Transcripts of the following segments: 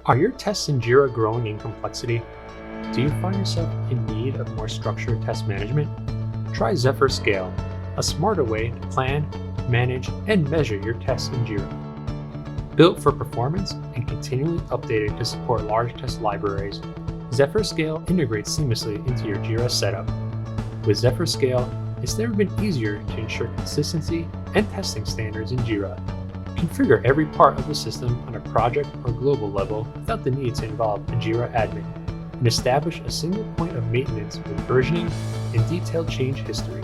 Are your tests in Jira growing in complexity? Do you find yourself in need of more structured test management? Try Zephyr Scale, a smarter way to plan, manage, and measure your tests in Jira. Built for performance and continually updated to support large test libraries, Zephyr Scale integrates seamlessly into your Jira setup. With Zephyr Scale, it's never been easier to ensure consistency and testing standards in Jira. Configure every part of the system on a project or global level without the need to involve a Jira admin, and establish a single point of maintenance with versioning and detailed change history.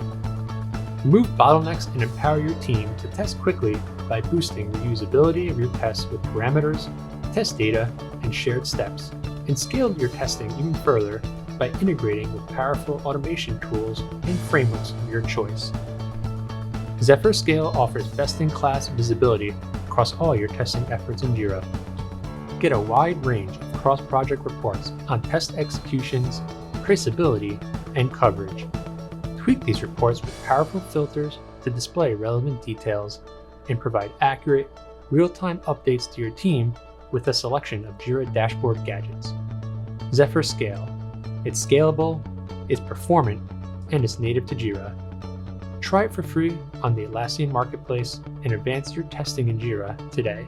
Remove bottlenecks and empower your team to test quickly by boosting the usability of your tests with parameters, test data, and shared steps, and scale your testing even further by integrating with powerful automation tools and frameworks of your choice. Zephyr Scale offers best-in-class visibility across all your testing efforts in Jira. Get a wide range of cross-project reports on test executions, traceability, and coverage. Tweak these reports with powerful filters to display relevant details and provide accurate, real-time updates to your team with a selection of Jira dashboard gadgets. Zephyr Scale. It's scalable, it's performant, and it's native to Jira. Try it for free on the Atlassian Marketplace and advance your testing in Jira today.